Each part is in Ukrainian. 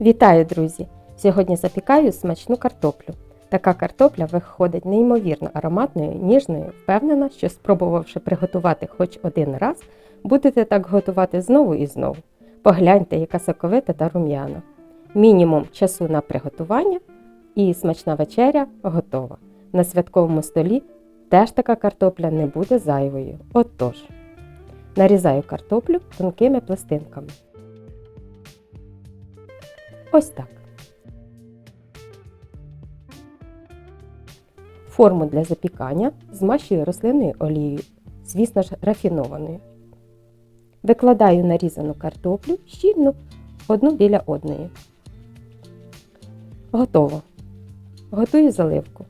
Вітаю, друзі! Сьогодні запікаю смачну картоплю. Така картопля виходить неймовірно ароматною, ніжною, впевнена, що спробувавши приготувати хоч один раз, будете так готувати знову і знову. Погляньте, яка соковита та рум'яна. Мінімум часу на приготування і смачна вечеря готова. На святковому столі теж така картопля не буде зайвою. Отож, нарізаю картоплю тонкими пластинками. Ось так. Форму для запікання змащую рослинною олією, звісно ж рафінованою. Викладаю нарізану картоплю щільно одну біля одної. Готово. Готую заливку.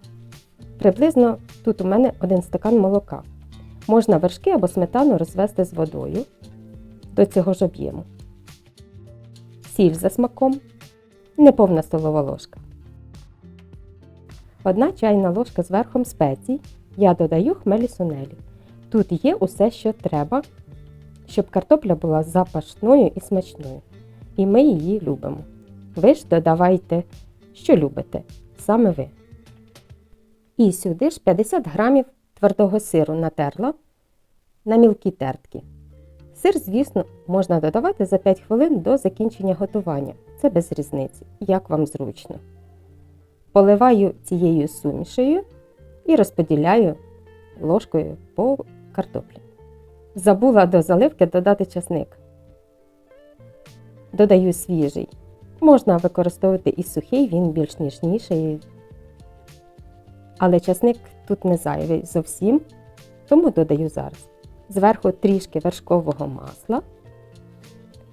Приблизно тут у мене 1 стакан молока. Можна вершки або сметану розвести з водою до цього ж об'єму. Сіль за смаком. Неповна столова ложка. 1 чайна ложка з верхом спецій. Я додаю хмелі-сунелі. Тут є усе, що треба, щоб картопля була запашною і смачною. І ми її любимо. Ви ж додавайте, що любите, саме ви. І сюди ж 50 грамів твердого сиру натерла на мілкі тертки. Сир, звісно, можна додавати за 5 хвилин до закінчення готування. Це без різниці, як вам зручно. Поливаю цією сумішею і розподіляю ложкою по картоплі. Забула до заливки додати часник. Додаю свіжий. Можна використовувати і сухий, він більш ніжніший. Але часник тут не зайвий зовсім, тому додаю зараз. Зверху трішки вершкового масла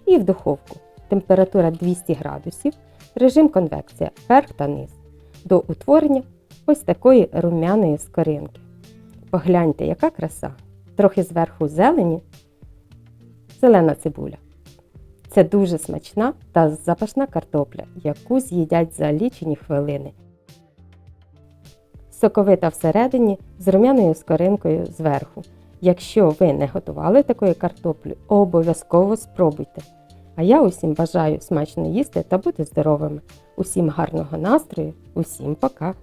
і в духовку. Температура 200 градусів, режим конвекція, верх та низ. До утворення ось такої рум'яної скоринки. Погляньте, яка краса! Трохи зверху зелені, зелена цибуля. Це дуже смачна та запашна картопля, яку з'їдять за лічені хвилини. Соковита всередині з рум'яною скоринкою зверху. Якщо ви не готували такої картоплі, обов'язково спробуйте. А я усім бажаю смачно їсти та бути здоровими. Усім гарного настрою, усім пока!